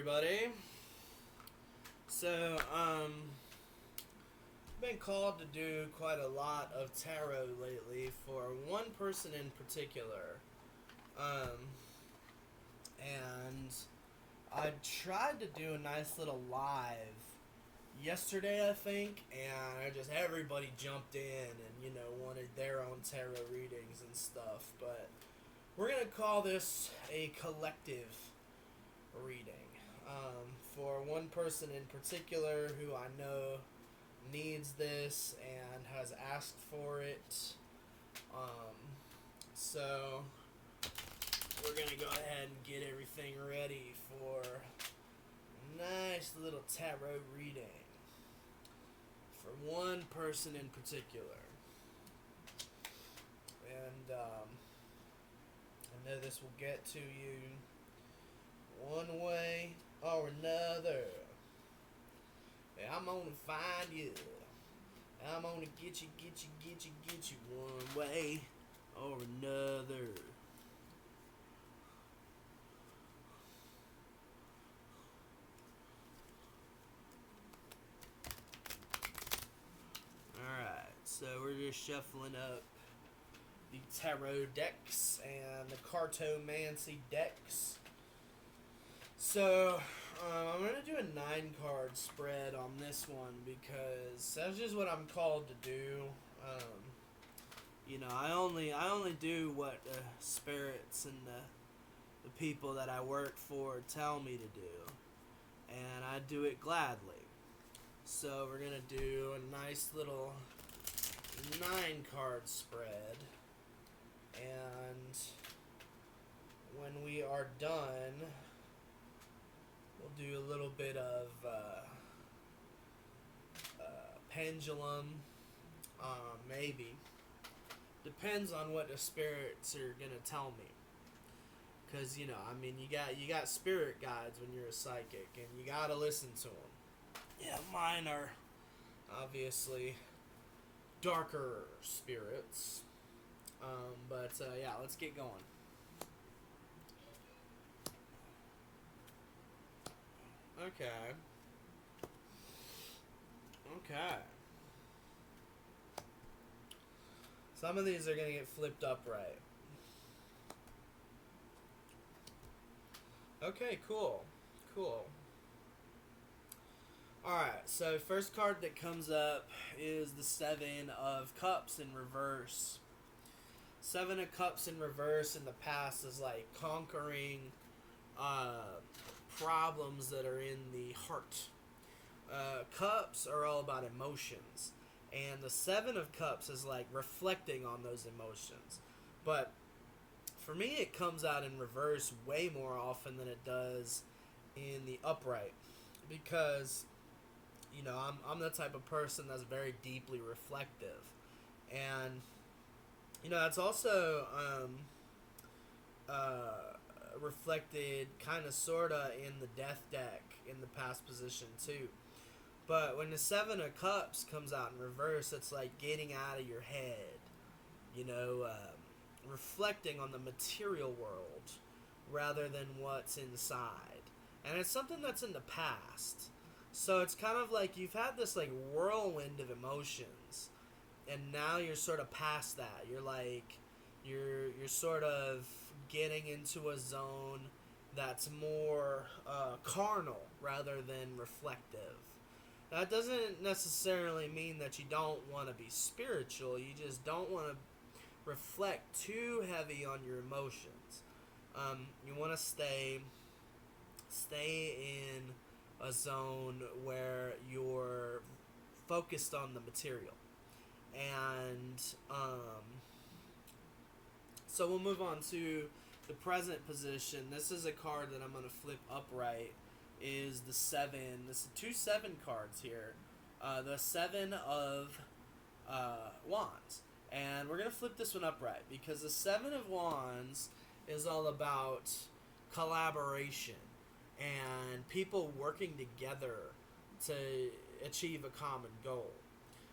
everybody. So, been called to do quite a lot of tarot lately for one person in particular. And I tried to do a nice little live yesterday, I think, and everybody jumped in and, wanted their own tarot readings and stuff. But we're going to call this a collective reading for one person in particular who I know needs this and has asked for it. So we're gonna go ahead and get everything ready for a nice little tarot reading for one person in particular. And I know this will get to you one way or another. I'm gonna find you. I'm gonna get you one way or another. Alright, so we're just shuffling up the tarot decks and the cartomancy decks. So, I'm going to do a 9-card spread on this one because that's just what I'm called to do. I only do what the spirits and the people that I work for tell me to do. And I do it gladly. So we're going to do a nice little 9-card spread. And when we are done, we'll do a little bit of pendulum, maybe. Depends on what the spirits are gonna tell me. Cause you got spirit guides when you're a psychic, and you gotta listen to them. Yeah, mine are obviously darker spirits. But let's get going. Okay. Some of these are going to get flipped upright. Okay, cool. Alright, so first card that comes up is the 7 of Cups in reverse. 7 of Cups in reverse in the past is like conquering problems that are in the heart. Cups are all about emotions, and the 7 of Cups is like reflecting on those emotions. But for me, it comes out in reverse way more often than it does in the upright, because I'm the type of person that's very deeply reflective, and it's also reflected kind of sorta in the Death deck in the past position too. But when the 7 of Cups comes out in reverse, it's like getting out of your head, reflecting on the material world rather than what's inside. And it's something that's in the past. So it's kind of like you've had this like whirlwind of emotions, and now you're sort of past that. You're like, you're sort of getting into a zone that's more carnal rather than reflective. That doesn't necessarily mean that you don't want to be spiritual. You just don't want to reflect too heavy on your emotions. You want to stay in a zone where you're focused on the material. And so we'll move on to the present position. This is a card that I'm going to flip upright. Is the 7. This is 2 7 cards here. The 7 of Wands. And we're going to flip this one upright because the 7 of Wands is all about collaboration and people working together to achieve a common goal.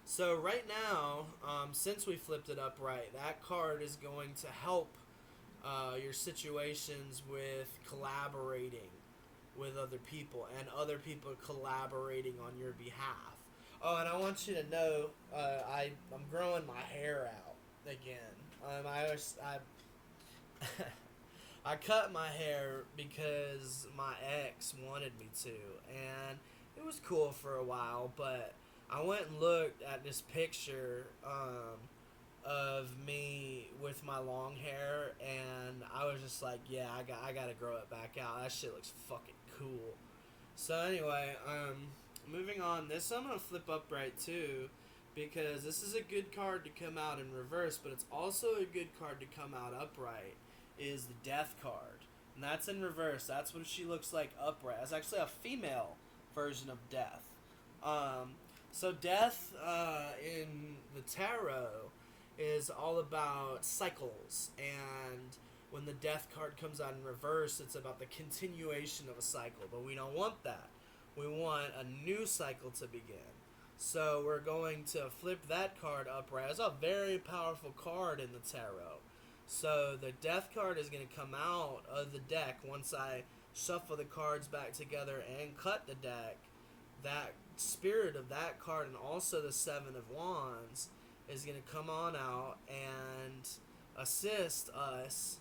So right now, since we flipped it upright, that card is going to help your situations with collaborating with other people and other people collaborating on your behalf. Oh, and I want you to know, I'm growing my hair out again. I cut my hair because my ex wanted me to, and it was cool for a while. But I went and looked at this picture of me with my long hair, and I was just like, yeah, I gotta grow it back out. That shit looks fucking cool. So anyway, moving on. This I'm gonna flip upright too, because this is a good card to come out in reverse, but it's also a good card to come out upright. Is the Death card, and that's in reverse. That's what she looks like upright. It's actually a female version of Death. Um, so Death in the tarot is all about cycles, and when the Death card comes out in reverse, it's about the continuation of a cycle. But we don't want that. We want a new cycle to begin. So we're going to flip that card upright. It's a very powerful card in the tarot. So the Death card is going to come out of the deck once I shuffle the cards back together and cut the deck. That spirit of that card and also the Seven of Wands is going to come on out and assist us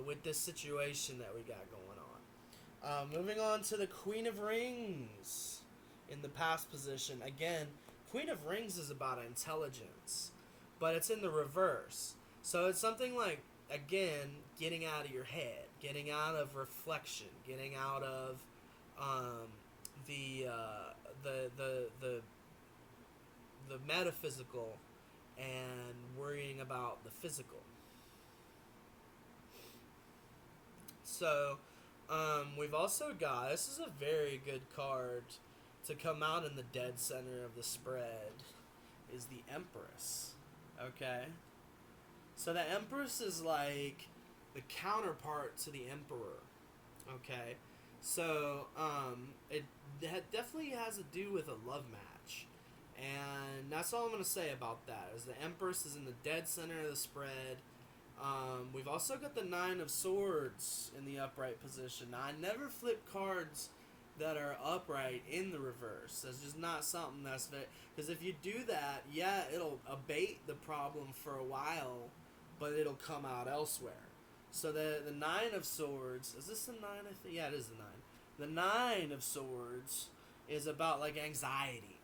with this situation that we got going on. Moving on to the Queen of Rings in the past position. Again, Queen of Rings is about intelligence, but it's in the reverse. So it's something like, again, getting out of your head, getting out of reflection, getting out of the metaphysical and worrying about the physical. So we've also got, this is a very good card to come out in the dead center of the spread, is the Empress. Okay? So the Empress is like the counterpart to the Emperor. Okay? So it definitely has to do with a love match. And that's all I'm going to say about that, is the Empress is in the dead center of the spread. We've also got the Nine of Swords in the upright position. Now, I never flip cards that are upright in the reverse. That's just not something that's very... Because if you do that, yeah, it'll abate the problem for a while, but it'll come out elsewhere. So the Nine of Swords... Is this the Nine? I think? Yeah, it is the Nine. The Nine of Swords is about, like, anxiety.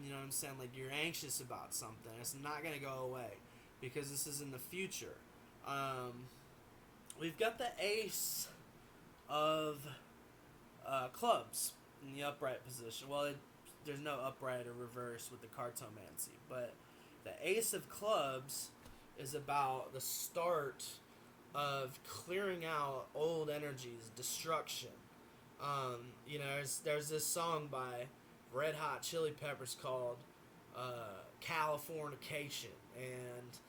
You know what I'm saying? Like, you're anxious about something. It's not going to go away because this is in the future. We've got the Ace of clubs in the upright position. Well, there's no upright or reverse with the cartomancy, but the Ace of clubs is about the start of clearing out old energies, destruction. You know, there's this song by Red Hot Chili Peppers called Californication, and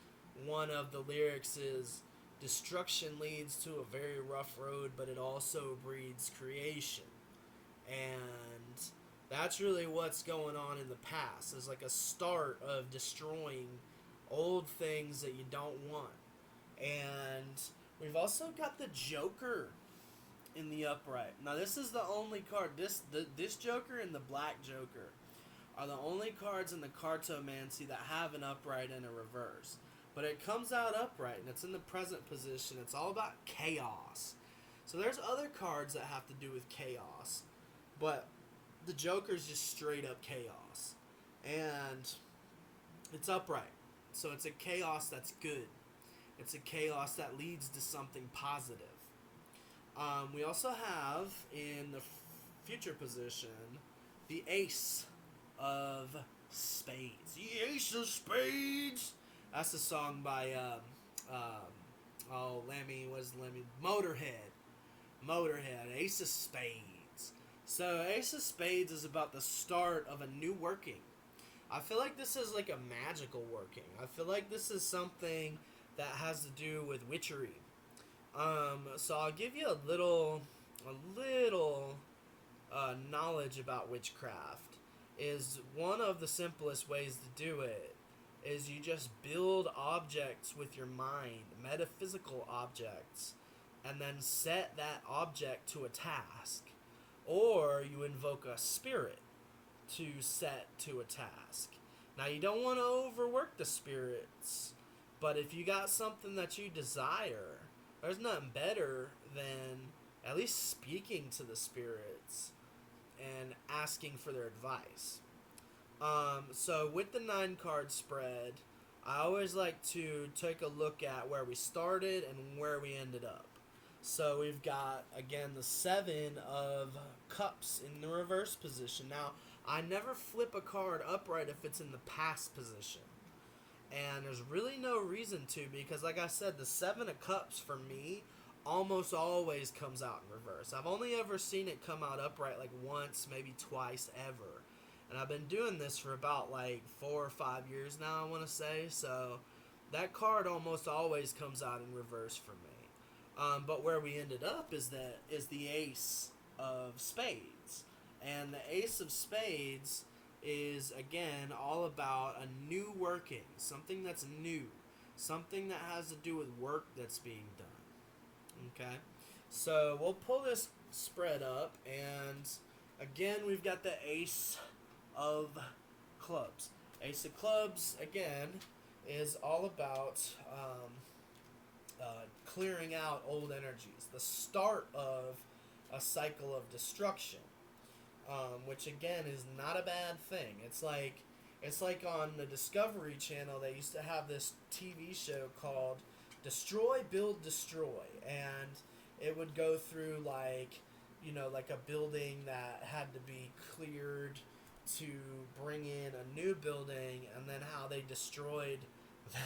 one of the lyrics is, destruction leads to a very rough road, but it also breeds creation. And that's really what's going on in the past. It's like a start of destroying old things that you don't want. And we've also got the Joker in the upright. Now, this is the only card. This Joker and the Black Joker are the only cards in the cartomancy that have an upright and a reverse. But it comes out upright, and it's in the present position. It's all about chaos. So there's other cards that have to do with chaos, but the Joker's just straight up chaos. And it's upright. So it's a chaos that's good. It's a chaos that leads to something positive. We also have, in the future position, the Ace of Spades. The Ace of Spades! That's a song by, Motorhead, Ace of Spades. So, Ace of Spades is about the start of a new working. I feel like this is like a magical working. I feel like this is something that has to do with witchery. So I'll give you a little knowledge about witchcraft. Is one of the simplest ways to do it is you just build objects with your mind, metaphysical objects, and then set that object to a task. or you invoke a spirit to set to a task. Now, you don't want to overwork the spirits, but if you got something that you desire, there's nothing better than at least speaking to the spirits and asking for their advice. So with the 9 card spread, I always like to take a look at where we started and where we ended up. So we've got, again, the 7 of cups in the reverse position. Now, I never flip a card upright if it's in the past position. And there's really no reason to, because like I said, the 7 of cups for me almost always comes out in reverse. I've only ever seen it come out upright like once, maybe twice ever. And I've been doing this for about like 4 or 5 years now, I want to say. So that card almost always comes out in reverse for me. But where we ended up is the Ace of Spades. And the Ace of Spades is, again, all about a new working, something that's new, something that has to do with work that's being done. Okay? So we'll pull this spread up, and again, we've got the Ace of Clubs. Ace of Clubs, again, is all about clearing out old energies, the start of a cycle of destruction, which again is not a bad thing. It's like on the Discovery Channel, they used to have this TV show called Destroy, Build, Destroy, and it would go through like a building that had to be cleared to bring in a new building, and then how they destroyed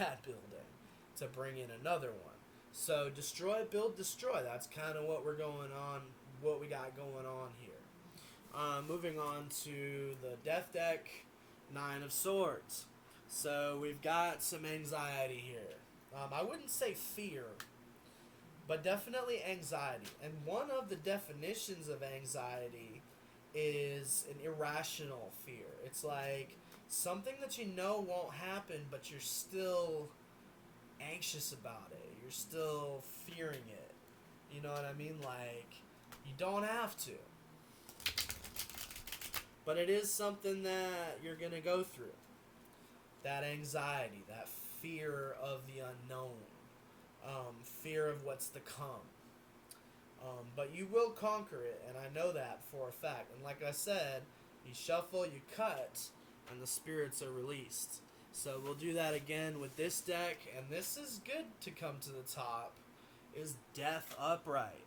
that building to bring in another one. So destroy, build, destroy. That's kind of what we got going on here. Moving on to the Death deck, 9 of Swords. So we've got some anxiety here. I wouldn't say fear, but definitely anxiety. And one of the definitions of anxiety is an irrational fear. It's like something that you know won't happen, but you're still anxious about it. You're still fearing it. You know what I mean? Like, you don't have to. But it is something that you're going to go through. That anxiety, that fear of the unknown, fear of what's to come. But you will conquer it, and I know that for a fact. And like I said, you shuffle, you cut, and the spirits are released. So we'll do that again with this deck, and this is good to come to the top, is Death Upright.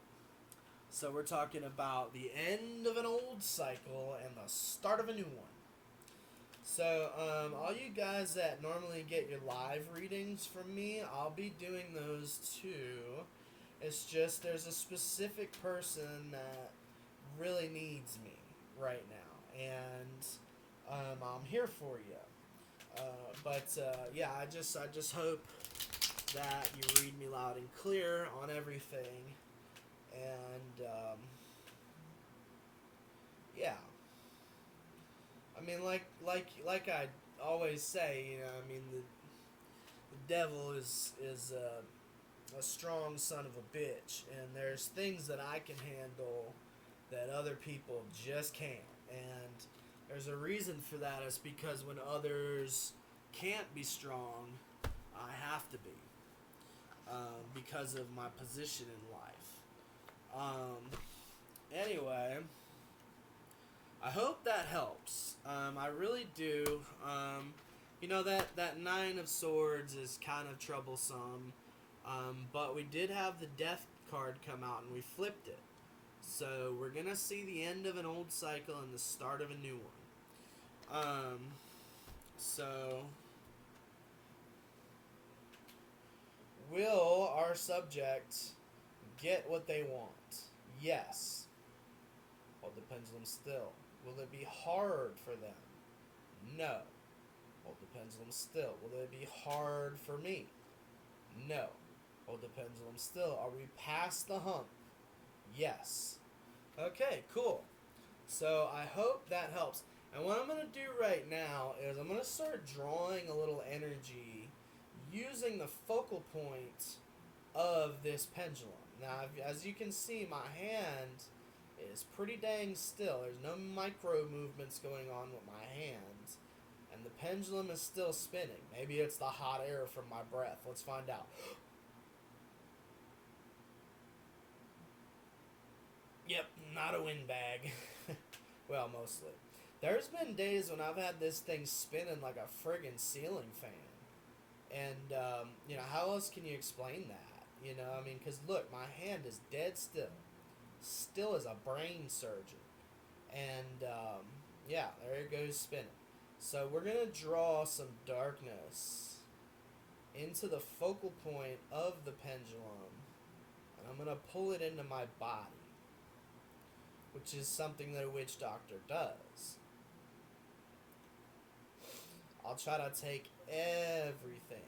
So we're talking about the end of an old cycle and the start of a new one. So all you guys that normally get your live readings from me, I'll be doing those too. It's just there's a specific person that really needs me right now, and I'm here for you. Yeah, I just hope that you read me loud and clear on everything, and yeah. I mean, like I always say, I mean, the devil is a strong son of a bitch, and there's things that I can handle that other people just can't, and there's a reason for that. It's because when others can't be strong, I have to be, because of my position in life. Anyway, I hope that helps. I really do. That 9 of Swords is kind of troublesome, but we did have the Death card come out, and we flipped it. So we're going to see the end of an old cycle and the start of a new one. So will our subject get what they want? Yes. Hold the pendulum still. Will it be hard for them? No. Hold the pendulum still. Will it be hard for me? No. Hold the pendulum still. Are we past the hump? Yes. Okay, cool. So I hope that helps. And what I'm going to do right now is I'm going to start drawing a little energy using the focal point of this pendulum. Now, as you can see, my hand is pretty dang still. There's no micro movements going on with my hands. And the pendulum is still spinning. Maybe it's the hot air from my breath. Let's find out. Yep, not a windbag. Well, mostly. There's been days when I've had this thing spinning like a friggin' ceiling fan. And, how else can you explain that? I mean, because look, my hand is dead still. Still as a brain surgeon. And, yeah, there it goes spinning. So we're going to draw some darkness into the focal point of the pendulum. And I'm going to pull it into my body. Which is something that a witch doctor does. I'll try to take everything.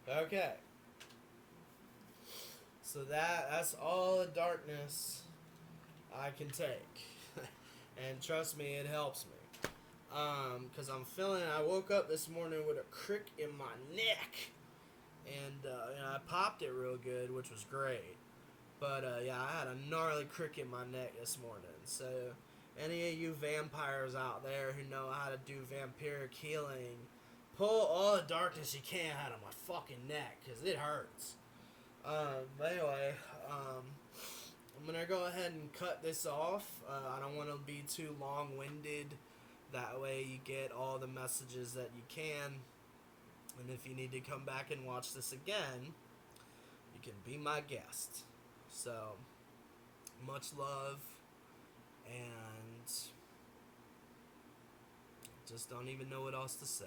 Okay. So that's all the darkness I can take. And trust me, it helps me. Because I woke up this morning with a crick in my neck. And I popped it real good, which was great. But, I had a gnarly crick in my neck this morning. So, any of you vampires out there who know how to do vampiric healing, pull all the darkness you can out of my fucking neck, because it hurts. But anyway, I'm going to go ahead and cut this off. I don't want to be too long-winded. That way you get all the messages that you can. And if you need to come back and watch this again, you can be my guest. So, much love, and just don't even know what else to say.